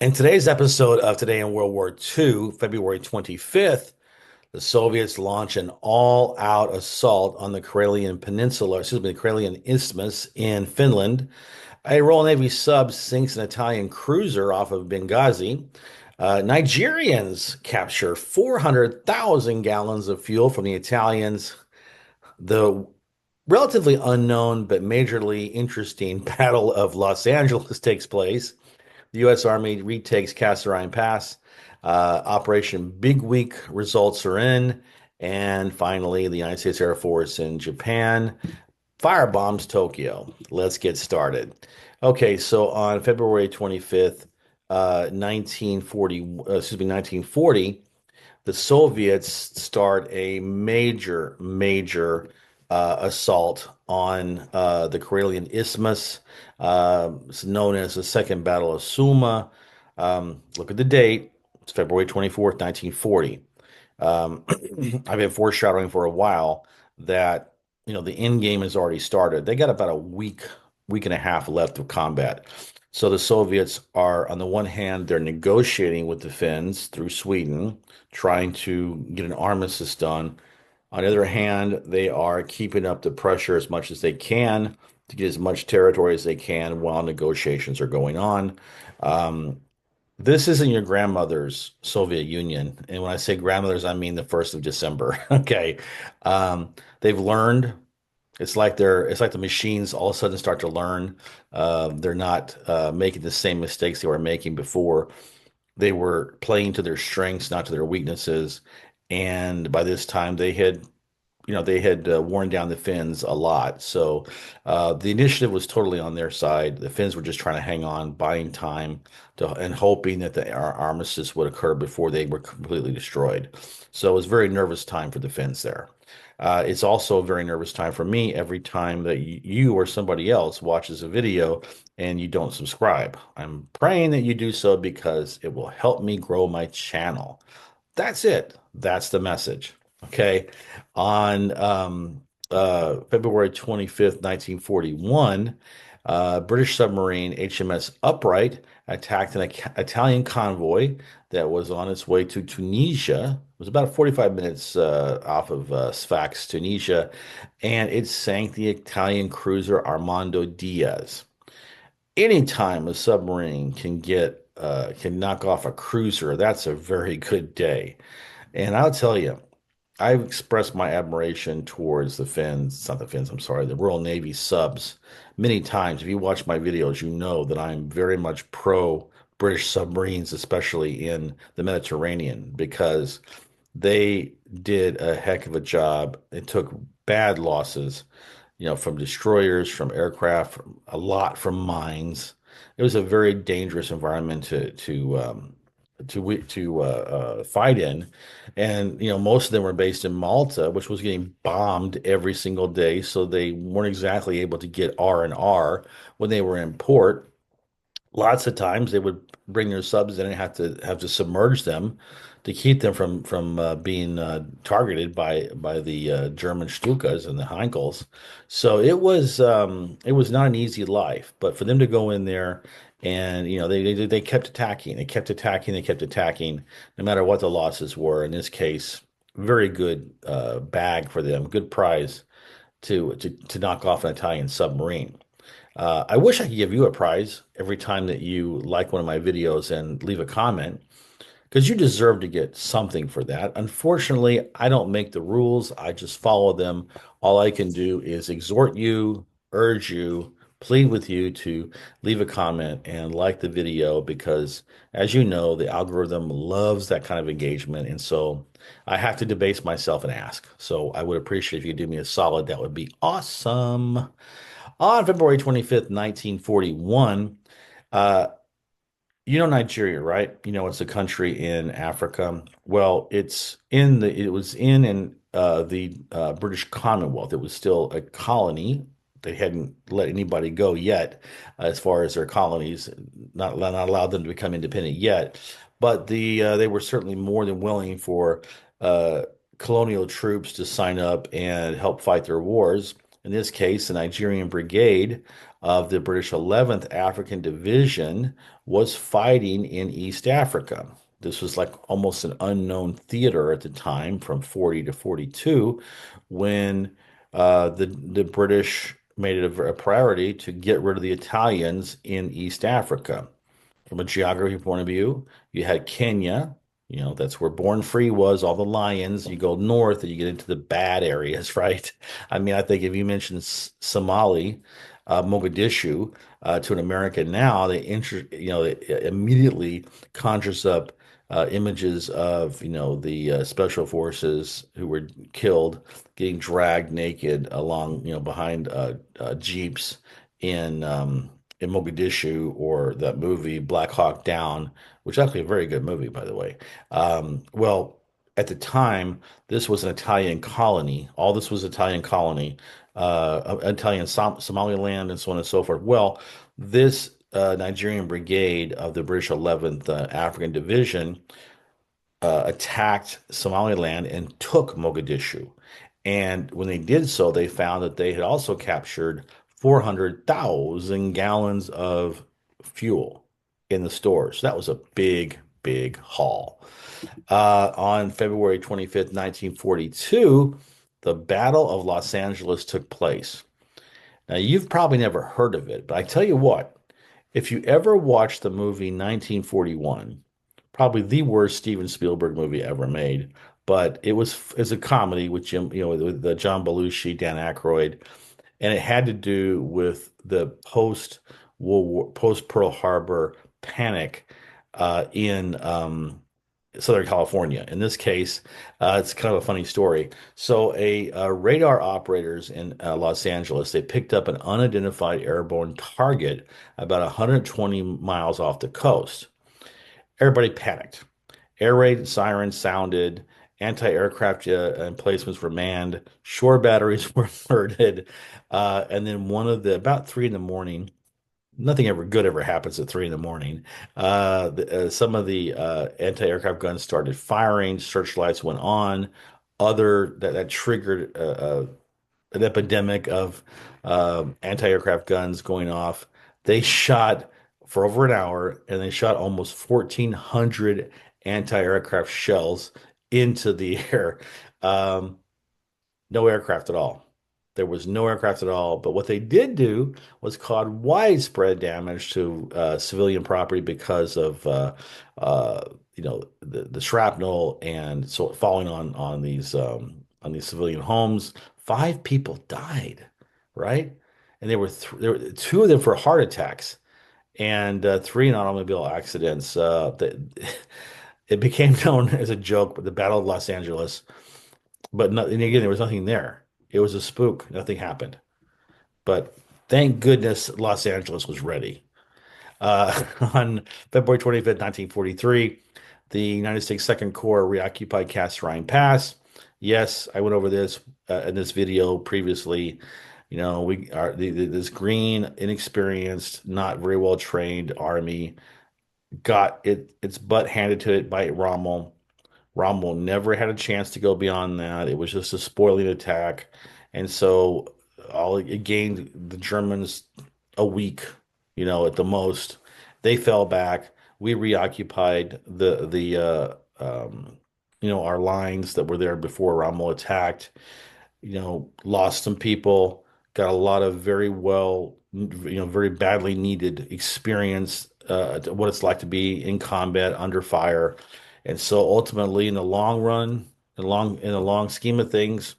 In today's episode of Today in World War II, February 25th, the Soviets launch an all-out assault on the the Karelian Isthmus in Finland. A Royal Navy sub sinks an Italian cruiser off of Benghazi. Nigerians capture 400,000 gallons of fuel from the Italians. The relatively unknown but majorly interesting Battle of Los Angeles takes place. The U.S. Army retakes Kasserine Pass. Operation Big Week results are in. And finally, the United States Air Force in Japan firebombs Tokyo. Let's get started. Okay, so on February 25th, 1940, the Soviets start a major assault on the Karelian Isthmus. It's known as the Second Battle of Suma. Look at the date. It's February 24th, 1940. Um, I've been foreshadowing for a while that the end game has already started. They got about a week and a half left of combat. So the Soviets are, on the one hand, they're negotiating with the Finns through Sweden, trying to get an armistice done. On the other hand, they are keeping up the pressure as much as they can to get as much territory as they can while negotiations are going on. Um, this isn't your grandmother's Soviet Union. And when I say grandmother's, I mean the 1st of December. Okay. They've learned. It's like the machines all of a sudden start to learn. They're not making the same mistakes they were making before. They were playing to their strengths, not to their weaknesses. And by this time, they had worn down the Finns a lot. So the initiative was totally on their side. The Finns were just trying to hang on, buying time and hoping that the armistice would occur before they were completely destroyed. So it was a very nervous time for the Finns there. It's also a very nervous time for me every time that you or somebody else watches a video and you don't subscribe. I'm praying that you do so because it will help me grow my channel. That's it. That's the message. Okay. On February 25th, 1941, British submarine HMS Upright attacked an Italian convoy that was on its way to Tunisia. It was about 45 minutes off of Sfax, Tunisia, and it sank the Italian cruiser Armando Diaz. Anytime a submarine can knock off a cruiser, that's a very good day. And I'll tell you, I've expressed my admiration towards the Finns, it's not the Finns, I'm sorry, the Royal Navy subs many times. If you watch my videos, you know that I'm very much pro British submarines, especially in the Mediterranean, because they did a heck of a job. It took bad losses, from destroyers, from aircraft, a lot from mines. It was a very dangerous environment to fight in, and most of them were based in Malta, which was getting bombed every single day, so they weren't exactly able to get R&R when they were in port. Lots of times they would bring their subs in and have to submerge them to keep them from being targeted by the German Stukas and the Heinkels. So it was not an easy life, but for them to go in there and they kept attacking, they kept attacking, they kept attacking, no matter what the losses were. In this case, very good bag for them, good prize to knock off an Italian submarine. I wish I could give you a prize every time that you like one of my videos and leave a comment, because you deserve to get something for that. Unfortunately, I don't make the rules, I just follow them. All I can do is exhort you, urge you, plead with you to leave a comment and like the video because, as you know, the algorithm loves that kind of engagement. And so I have to debase myself and ask. So I would appreciate if you do me a solid. That would be awesome. On February 25th, 1941, uh, Nigeria, right? It's a country in Africa. Well, it was in the British Commonwealth. It was still a colony. They hadn't let anybody go yet, as far as their colonies, not allowed them to become independent yet. But they were certainly more than willing for uh, colonial troops to sign up and help fight their wars. In this case, the Nigerian Brigade of the British 11th African Division was fighting in East Africa. This was like almost an unknown theater at the time, from 40 to 42, when the British made it a priority to get rid of the Italians in East Africa. From a geography point of view, you had Kenya, that's where Born Free was, all the lions. You go north and you get into the bad areas, right? I mean, I think if you mention Somali, Mogadishu, to an American now, it immediately conjures up images of, the special forces who were killed, getting dragged naked along, behind jeeps in in Mogadishu, or that movie Black Hawk Down, which is actually a very good movie, by the way. Well, at the time, this was an Italian colony. All this was Italian colony, Italian Somaliland, and so on and so forth. Well, this Nigerian brigade of the British 11th African Division attacked Somaliland and took Mogadishu. And when they did so, they found that they had also captured 400,000 gallons of fuel in the stores. That was a big, big haul. On February 25th, 1942, the Battle of Los Angeles took place. Now, you've probably never heard of it, but I tell you what, if you ever watched the movie 1941, probably the worst Steven Spielberg movie ever made, but it's a comedy with John Belushi, Dan Aykroyd, and it had to do with the post Pearl Harbor panic in Southern California. In this case, it's kind of a funny story. So, radar operators in Los Angeles, they picked up an unidentified airborne target about 120 miles off the coast. Everybody panicked. Air raid sirens sounded. Anti-aircraft emplacements were manned. Shore batteries were alerted. And then about 3 in the morning, nothing ever good ever happens at 3 in the morning. Some of the anti-aircraft guns started firing. Searchlights went on. That triggered an epidemic of anti-aircraft guns going off. They shot for over an hour, and they shot almost 1,400 anti-aircraft shells into the air. Um, no aircraft at all. There was no aircraft at all. But what they did do was cause widespread damage to civilian property because of uh, the shrapnel, and so falling on these civilian homes. 5 people died, right? And there were two of them for heart attacks, and three in automobile accidents. It became known as a joke, but the Battle of Los Angeles. But and again, there was nothing there. It was a spook. Nothing happened. But thank goodness Los Angeles was ready. On February 25th, 1943, the United States Second Corps reoccupied Kasserine Pass. Yes, I went over this in this video previously. We are this green, inexperienced, not very well trained army got its butt handed to it by Rommel. Rommel never had a chance to go beyond that. It was just a spoiling attack. And so all it gained the Germans a week, at the most. They fell back. We reoccupied our lines that were there before Rommel attacked. Lost some people, got a lot of very badly needed experience, what it's like to be in combat under fire. And so ultimately, in the long run, in the long scheme of things,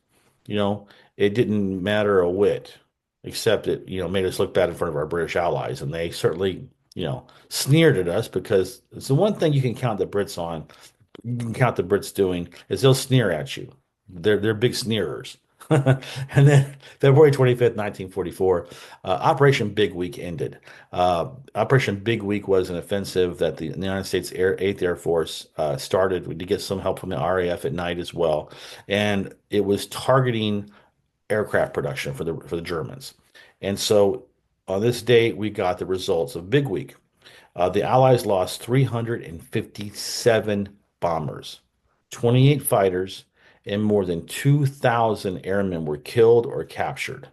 you know, it didn't matter a whit, except it, made us look bad in front of our British allies. And they certainly, sneered at us, because it's the one thing you can count the Brits doing, is they'll sneer at you. They're big sneerers. And then February 25th, 1944, Operation Big Week ended. Operation Big Week was an offensive that the United States 8th Air Force started to get some help from the RAF at night as well. And it was targeting aircraft production for the Germans. And so on this date, we got the results of Big Week. The Allies lost 357 bombers, 28 fighters, and more than 2,000 airmen were killed or captured.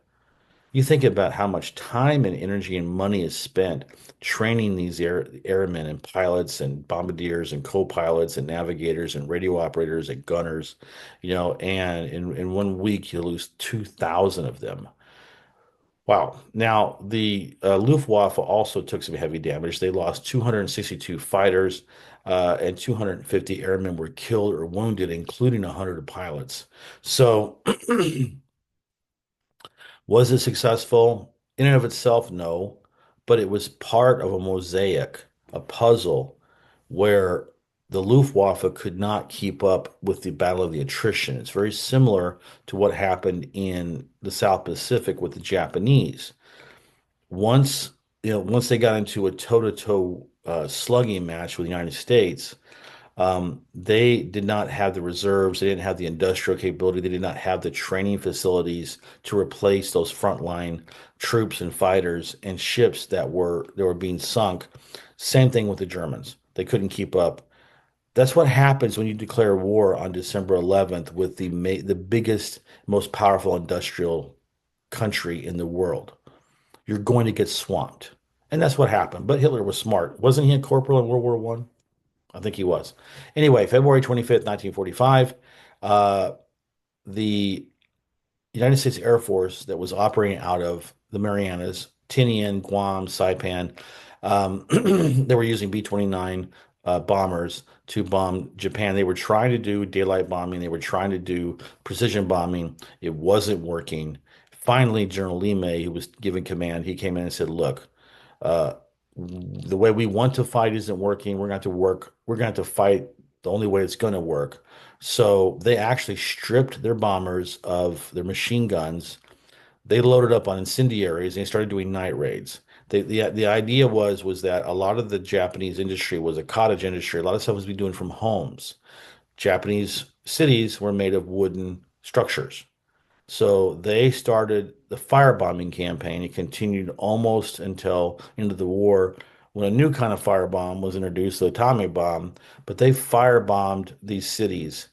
You think about how much time and energy and money is spent training these airmen and pilots and bombardiers and co-pilots and navigators and radio operators and gunners, and in 1 week you lose 2,000 of them. Wow. Now, the Luftwaffe also took some heavy damage. They lost 262 fighters, and 250 airmen were killed or wounded, including 100 pilots. So, was it successful? In and of itself, no, but it was part of a mosaic, a puzzle where the Luftwaffe could not keep up with the battle of the attrition. It's very similar to what happened in the South Pacific with the Japanese. Once, once they got into a toe-to-toe slugging match with the United States, they did not have the reserves. They didn't have the industrial capability. They did not have the training facilities to replace those frontline troops and fighters and ships that were being sunk. Same thing with the Germans. They couldn't keep up. That's what happens when you declare war on December 11th with the biggest, most powerful industrial country in the world. You're going to get swamped. And that's what happened. But Hitler was smart. Wasn't he a corporal in World War One? I think he was. Anyway, February 25th, 1945, uh, the United States Air Force that was operating out of the Marianas, Tinian, Guam, Saipan, they were using B-29 bombers to bomb Japan. They were trying to do daylight bombing. They were trying to do precision bombing. It wasn't working. Finally, General Lee May, who was given command, he came in and said, "Look, uh, the way we want to fight isn't working. We're going to have to work. We're going to have to fight the only way it's going to work." So they actually stripped their bombers of their machine guns. They loaded up on incendiaries and they started doing night raids. The idea was that a lot of the Japanese industry was a cottage industry. A lot of stuff was being doing from homes. Japanese cities were made of wooden structures. So they started the firebombing campaign. It continued almost until into the war when a new kind of firebomb was introduced, the atomic bomb. But they firebombed these cities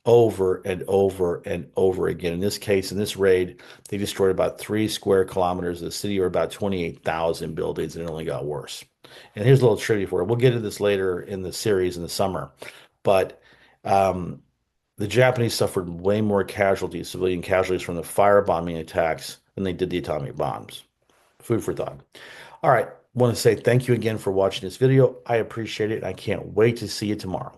over and over and over again. In this case, in this raid, they destroyed about 3 square kilometers of the city, or about 28,000 buildings, and it only got worse. And here's a little trivia for it. We'll get to this later in the series in the summer. But um, the Japanese suffered way more casualties, civilian casualties from the firebombing attacks than they did the atomic bombs. Food for thought. All right. Want to say thank you again for watching this video. I appreciate it. I can't wait to see you tomorrow.